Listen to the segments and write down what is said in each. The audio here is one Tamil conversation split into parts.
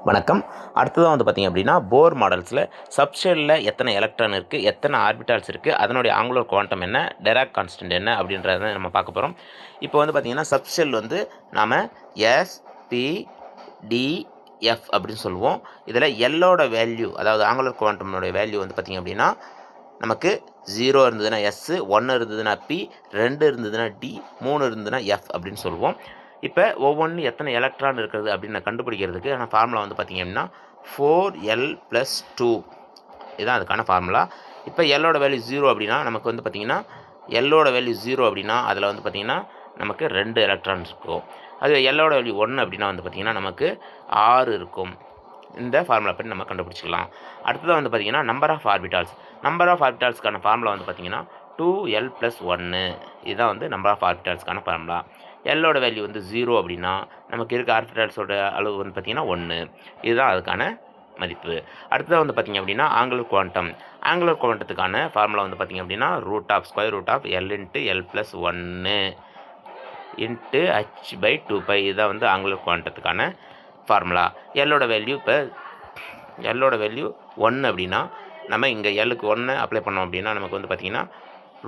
வணக்கம். அடுத்ததாக வந்து பார்த்திங்க அப்படின்னா, போர் மாடல்ஸில் சப்ஷெல்லில் எத்தனை எலக்ட்ரான் இருக்குது, எத்தனை ஆர்பிட்டால்ஸ் இருக்குது, அதனுடைய ஆங்குலர் குவாண்டம் என்ன, டெராக் கான்ஸ்டன்ட் என்ன அப்படின்றத நம்ம பார்க்க போகிறோம். இப்போ வந்து பார்த்திங்கன்னா, சப்ஷெல் வந்து நாம் எஸ், பி, டி, எஃப் அப்படின்னு சொல்லுவோம். இதில் எல்லோட வேல்யூ, அதாவது ஆங்குலர் குவாண்டமோடைய வேல்யூ வந்து பார்த்திங்க அப்படின்னா, நமக்கு 0 இருந்ததுன்னா எஸ், 1 இருந்ததுன்னா பி, 2 இருந்ததுன்னா டி, 3 இருந்ததுன்னா எஃப் அப்படின்னு சொல்லுவோம். இப்போ ஒவ்வொன்றும் எத்தனை எலக்ட்ரான் இருக்கிறது அப்படின்னு கண்டுபிடிக்கிறதுக்கு ஆனால் ஃபார்முலா வந்து பார்த்திங்க அப்படின்னா 4l+2 இதுதான் அதுக்கான ஃபார்முலா. இப்போ எல்லோட வேல்யூ 0 அப்படின்னா நமக்கு வந்து பார்த்திங்கன்னா எல்லோட வேல்யூ 0 அப்படின்னா அதில் வந்து பார்த்திங்கன்னா நமக்கு 2 எலக்ட்ரான்ஸ் இருக்கும். அது எல்லோட வேல்யூ 1 அப்படின்னா வந்து பார்த்திங்கன்னா நமக்கு 6 இருக்கும். இந்த ஃபார்முலா படி நம்ம கண்டுபிடிச்சிக்கலாம். அடுத்ததாக வந்து பார்த்திங்கன்னா நம்பர் ஆஃப் ஆர்பிட்டால்ஸ்க்கான ஃபார்முலா வந்து பார்த்திங்கன்னா 2l+1 இதுதான் வந்து நம்பர் ஆஃப் ஆர்பிட்டால்ஸ்க்கான ஃபார்முலா. எல்லோட வேல்யூ வந்து 0 அப்படின்னா நமக்கு இருக்க ஆர்பிட்டால்ஸோட அளவு வந்து பார்த்திங்கன்னா 1 இதுதான் அதுக்கான மதிப்பு. அடுத்ததாக வந்து பார்த்திங்க அப்படின்னா ஆங்குலர் குவாண்டத்துக்கான ஃபார்முலா வந்து பார்த்திங்க அப்படின்னா √l × l+1 இன்ட்டு h/2π இதுதான் வந்து ஆங்குலர் குவாண்டத்துக்கான ஃபார்முலா. எல்லோட வேல்யூ 1 அப்படின்னா நம்ம இங்கே எல்லுக்கு 1 அப்ளை பண்ணோம் அப்படின்னா நமக்கு வந்து பார்த்திங்கன்னா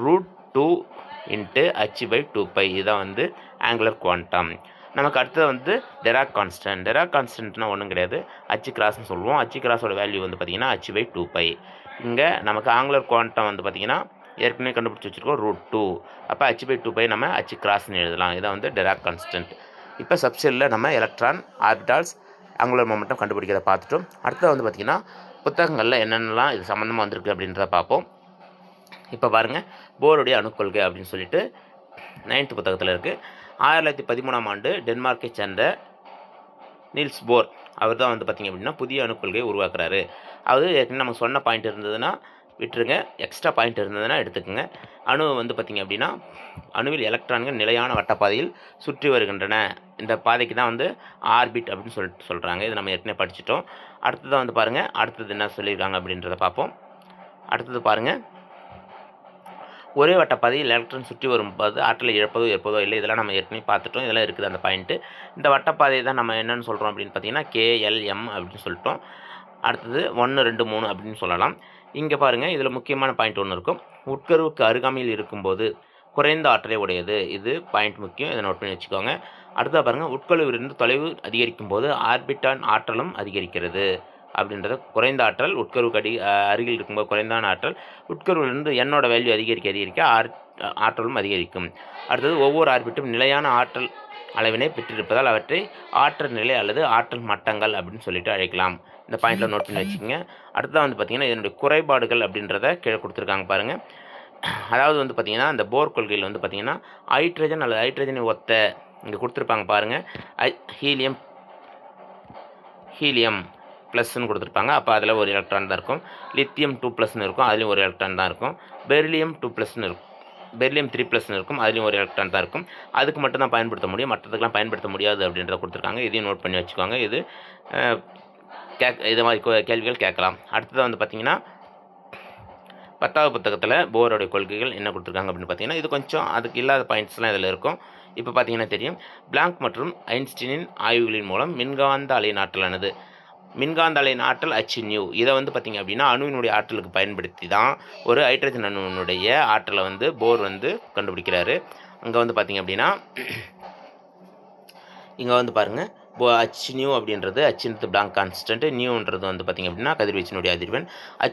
√2 × h/2π இதுதான் வந்து ஆங்குலர் குவாண்டம். நமக்கு அடுத்தது வந்து டெராக் கான்ஸ்டன்ட்னா ஒன்றும் கிடையாது, h கிராஸ்ன்னு சொல்லுவோம். h கிராஸோட வேல்யூ வந்து பார்த்திங்கன்னா h/2π. இங்கே நமக்கு ஆங்குலர் குவாண்டம் வந்து பார்த்திங்கன்னா ஏற்கனவே கண்டுபிடிச்சி வச்சுருக்கோம் √2. அப்போ h/2π நம்ம h கிராஸ்ன்னு எழுதலாம். இதான் வந்து டெராக் கான்ஸ்டன்ட். இப்போ சப்ஷெல்லில் நம்ம எலக்ட்ரான், ஆர்பிட்டால்ஸ், ஆங்குலர் மொமெண்டம் கண்டுபிடிக்கிறத பார்த்துட்டோம். அடுத்தது வந்து பார்த்திங்கன்னா புத்தகங்களில் என்னென்னலாம் இது சம்மந்தமாக வந்திருக்கு அப்படின்றத பார்ப்போம். இப்போ பாருங்கள், போருடைய அணுக்கொள்கை அப்படின்னு சொல்லிட்டு 9th புத்தகத்தில் இருக்குது. 1913ஆம் ஆண்டு டென்மார்க்கை சேர்ந்த நீல்ஸ் போர் அவர் தான் வந்து பார்த்திங்க அப்படின்னா புதிய அணுக்கொள்கையை உருவாக்குறாரு. அது ஏற்கனவே நம்ம சொன்ன பாயிண்ட் இருந்ததுன்னா விட்டுருங்க, எக்ஸ்ட்ரா பாயிண்ட் இருந்ததுன்னா எடுத்துக்கோங்க. அணு வந்து பார்த்திங்க அப்படின்னா அணுவில் எலக்ட்ரான்கள் நிலையான வட்டப்பாதையில் சுற்றி வருகின்றன. இந்த பாதைக்கு தான் வந்து ஆர்பிட் அப்படின்னு சொல்கிறாங்க. இது நம்ம ஏற்கனவே படிச்சிட்டோம். அடுத்ததான் வந்து பாருங்கள், அடுத்தது என்ன சொல்லியிருக்காங்க அப்படின்றத பார்ப்போம். அடுத்தது பாருங்கள், ஒரே வட்டப்பாதையில் எலக்ட்ரான் சுற்றி வரும்போது ஆற்றலை இழப்பதோ ஏற்பதோ இல்லை. இதெல்லாம் நம்ம ஏற்கனவே பார்த்துட்டோம். இதெல்லாம் இருக்குது அந்த பாயிண்ட்டு. இந்த வட்டப்பாதையை தான் நம்ம என்னென்னு சொல்கிறோம் அப்படின்னு பார்த்தீங்கன்னா KLM அப்படின்னு சொல்லிட்டோம். அடுத்தது 1, 2, 3 அப்படின்னு சொல்லலாம். இங்கே பாருங்கள், இதில் முக்கியமான பாயிண்ட் ஒன்று இருக்கும். உட்கருவுக்கு அருகாமையில் இருக்கும்போது குறைந்த ஆற்றலை உடையது. இது பாயிண்ட் முக்கியம், இதை நோட் பண்ணி வச்சுக்கோங்க. அடுத்தது பாருங்கள், உட்கருவிலிருந்து தொலைவு அதிகரிக்கும் போது ஆர்பிட்டான் ஆற்றலும் அதிகரிக்கிறது அப்படின்றது. குறைந்த ஆற்றல் உட்கருவுக்கு அருகில் இருக்கும்போது குறைந்தான ஆற்றல், உட்கருவிலிருந்து என்னோட வேல்யூ அதிகரிக்க ஆற்றலும் அதிகரிக்கும். அடுத்தது, ஒவ்வொரு ஆர்பிட்டும் நிலையான ஆற்றல் அளவினை பெற்றிருப்பதால் அவற்றை ஆற்றல் நிலை அல்லது ஆற்றல் மட்டங்கள் அப்படின்னு சொல்லிட்டு அழைக்கலாம். இந்த பாயிண்டில் நோட் பண்ணி வச்சுக்கோங்க. அடுத்ததான் வந்து பார்த்திங்கன்னா இதனுடைய குறைபாடுகள் அப்படின்றத கீழே கொடுத்துருக்காங்க பாருங்கள். அதாவது வந்து பார்த்திங்கன்னா இந்த போர் கொள்கையில் வந்து பார்த்திங்கன்னா ஹைட்ரஜன் அல்லது ஹைட்ரஜனை ஒத்த இங்கே கொடுத்துருப்பாங்க பாருங்கள், ஹீலியம் ப்ளஸ்ன்னு கொடுத்துருப்பாங்க. அப்போ அதில் ஒரு எலக்ட்ரான் தான் இருக்கும். லித்தியம் 2+ இருக்கும், அதுலேயும் ஒரு எலக்ட்ரான் தான் இருக்கும். பெரிலியம் 2+ இருக்கும், பெரிலியம் 3+ இருக்கும், அதுலேயும் ஒரு எலக்ட்ரான் தான் இருக்கும். அதுக்கு மட்டும் தான் பயன்படுத்த முடியும், மற்றதுக்கெலாம் பயன்படுத்த முடியாது அப்படின்றத கொடுத்துருக்காங்க. இதையும் நோட் பண்ணி வச்சுக்கோங்க. இது இது மாதிரி கேள்விகள் கேட்கலாம். அடுத்தது வந்து பார்த்திங்கன்னா 10வது புத்தகத்தில் போரோடைய கொள்கைகள் என்ன கொடுத்துருக்காங்க அப்படின்னு பார்த்தீங்கன்னா இது கொஞ்சம் அதுக்கு இல்லாத பாயிண்ட்ஸ்லாம் இதில் இருக்கும். இப்போ பார்த்தீங்கன்னா தெரியும், பிளாங்க் மற்றும் ஐன்ஸ்டீனின் ஆய்வுகளின் மூலம் மின்காந்த அலையின் ஆற்றலானது, மின்காந்த அலையின் ஆற்றல் hν, இதை வந்து பார்த்திங்க அப்படின்னா அணுவினுடைய ஆற்றலுக்கு பயன்படுத்தி தான் ஒரு ஹைட்ரஜன் அணுவினுடைய ஆற்றலை வந்து போர் வந்து கண்டுபிடிக்கிறாரு. அங்கே வந்து பார்த்திங்க அப்படின்னா இங்கே வந்து பாருங்கள், hν அப்படின்றது hன்றது பிளாங்க் கான்ஸ்டன்ட், நியூன்றது வந்து பார்த்திங்க அப்படின்னா கதிர்வீச்சினுடைய அதிர்வெண்.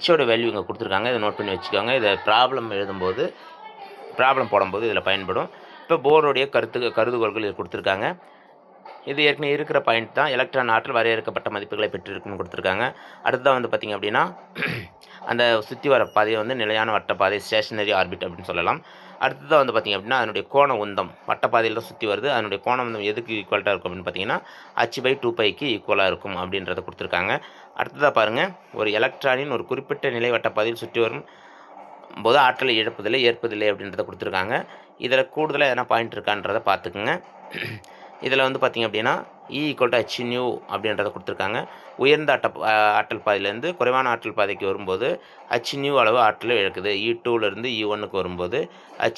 ஹோட வேல்யூ இங்கே கொடுத்துருக்காங்க, இதை நோட் பண்ணி வச்சுக்கோங்க. இதை ப்ராப்ளம் போடும்போது இதில் பயன்படும். இப்போ போருடைய கருதுகோள்கள் இது கொடுத்துருக்காங்க. இது ஏற்கனவே இருக்கிற பாயிண்ட் தான். எலக்ட்ரான் ஆற்றல் வரையறுக்கப்பட்ட மதிப்புகளை பெற்றிருக்குன்னு கொடுத்துருக்காங்க. அடுத்ததான் வந்து பார்த்திங்க அப்படின்னா அந்த சுற்றி வர பாதையை வந்து நிலையான வட்டப்பாதை, ஸ்டேஷனரி ஆர்பிட் அப்படின்னு சொல்லலாம். அடுத்ததாக வந்து பார்த்திங்க அப்படின்னா அதனுடைய கோண உந்தம், வட்டப்பாதையில் தான் சுற்றி வருது, அதனுடைய கோண உந்தம் எதுக்கு ஈக்குவலாக இருக்கும் அப்படின்னு பார்த்தீங்கன்னா h/2πக்கு ஈக்குவலாக இருக்கும் அப்படின்றத கொடுத்துருக்காங்க. அடுத்ததாக பாருங்கள், ஒரு எலக்ட்ரானின் ஒரு குறிப்பிட்ட நிலை வட்டப்பாதையில் சுற்றி வரும் போது ஆற்றலை இழப்பதில்லை, ஏற்பதில்லை அப்படின்றத கொடுத்துருக்காங்க. இதில் கூடுதலாக எதனா பாயிண்ட் இருக்கான்றதை பார்த்துக்குங்க. இதில் வந்து பார்த்திங்க அப்படின்னா E = hν அப்படின்றத கொடுத்துருக்காங்க. உயர்ந்த ஆற்றல் பாதையிலேருந்து குறைவான ஆற்றல் பாதைக்கு வரும்போது hν அளவு ஆற்றலை இழக்குது. E2லேருந்து E1க்கு வரும்போது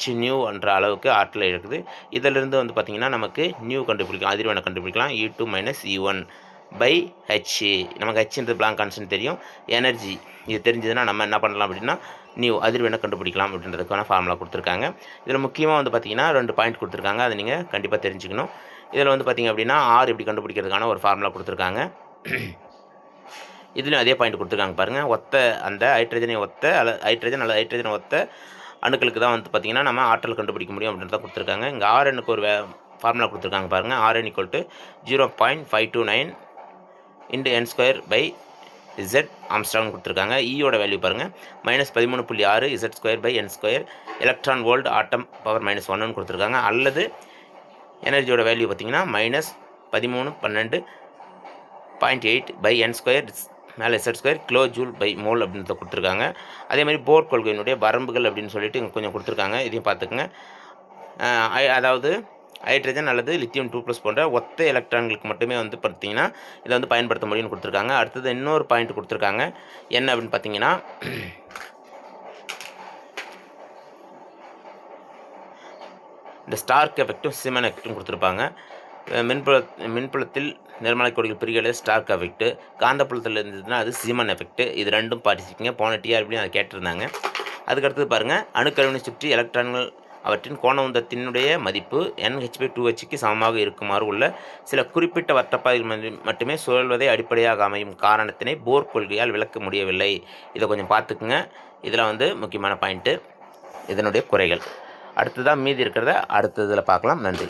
hν என்ற அளவுக்கு ஆற்றலை இழக்குது. இதிலிருந்து வந்து பார்த்திங்கன்னா நமக்கு நியூ கண்டுபிடிக்கலாம், அதிர்வெண்ணை கண்டுபிடிக்கலாம். E2 - E1 by H. நமக்கு ஹெச்ன்றது பிளாங்க் கான்ஸ்டன்ட் தெரியும். எனர்ஜி இது தெரிஞ்சதுன்னா நம்ம என்ன பண்ணலாம் அப்படின்னா அதிர்வெண்ணை கண்டுபிடிக்கலாம் அப்படின்றதுக்கான ஃபார்முலா கொடுத்துருக்காங்க. இதில் முக்கியமாக வந்து பார்த்திங்கன்னா 2 பாயிண்ட் கொடுத்துருக்காங்க. அதை நீங்கள் கண்டிப்பாக தெரிஞ்சுக்கணும். இதில் வந்து பார்த்திங்க அப்படின்னா ஆர் எப்படி கண்டுபிடிக்கிறதுக்கான ஒரு ஃபார்முலா கொடுத்துருக்காங்க. இதுலேயும் அதே பாயிண்ட் கொடுத்துருக்காங்க பாருங்கள். ஒத்த அந்த ஹைட்ரஜனை ஒத்த ஹைட்ரஜனை ஒத்த அணுக்களுக்கு தான் வந்து பார்த்திங்கன்னா நம்ம ஆற்றல் கண்டுபிடிக்க முடியும் அப்படின்றத கொடுத்துருக்காங்க. இங்கே ஆர்எனுக்கு ஒரு ஃபார்முலா கொடுத்துருக்காங்க பாருங்கள். ஆர்என் = 0.529 × n² Z ஆம்ஸ்ட்ராங் கொடுத்துருக்காங்க. ஈயோட வேல்யூ பாருங்கள் -13.6 Z² n². Electron volt atom power -1ன்னு கொடுத்துருக்காங்க. அல்லது எனர்ஜியோட வேல்யூ பார்த்திங்கன்னா -13.12.8 n² மேலே Z² kilo joule by mole அப்படின்றத கொடுத்துருக்காங்க. அதேமாதிரி போர் கொள்கையினுடைய வரம்புகள் அப்படின்னு சொல்லிட்டு இங்கே கொஞ்சம் கொடுத்துருக்காங்க. இதையும் பார்த்துக்குங்க. அதாவது ஹைட்ரஜன் அல்லது லித்தியம் 2+ போன்ற ஒத்த எலக்ட்ரான்களுக்கு மட்டுமே வந்து பார்த்திங்கன்னா இதை வந்து பயன்படுத்த முடியும்னு கொடுத்துருக்காங்க. அடுத்தது இன்னொரு பாயிண்ட் கொடுத்துருக்காங்க. என்ன அப்படின்னு பார்த்தீங்கன்னா இந்த ஸ்டார்க் எஃபெக்ட்டும் சிமன் எஃபெக்ட்டும் கொடுத்துருப்பாங்க. மின்புலத்தில் நிறமாலை கோடுகள் பிரிகிறது ஸ்டார்க் எஃபெக்ட். காந்தப்புலத்தில் இருந்ததுன்னா அது சிமன் எஃபெக்ட். இது ரெண்டும் படிச்சுக்கிங்க. போன டிஆர்பிலையும் அதை கேட்டிருந்தாங்க. அதுக்கடுத்தது பாருங்கள், அணுக்கருவினை சுற்றி எலக்ட்ரான்கள் அவற்றின் கோண உந்தத்தினுடைய மதிப்பு NH/2Hக்கு சமமாக இருக்குமாறு உள்ள சில குறிப்பிட்ட வட்டப்பாதைகள் மட்டுமே சுழல்வதை அடிப்படையாக அமையும் காரணத்தினை போர் கொள்கையால் விளக்க முடியவில்லை. இதை கொஞ்சம் பார்த்துக்குங்க. இதில் வந்து முக்கியமான பாயிண்ட்டு இதனுடைய குறைகள். அடுத்ததாக மீதி இருக்கிறத அடுத்ததில் பார்க்கலாம். நன்றி.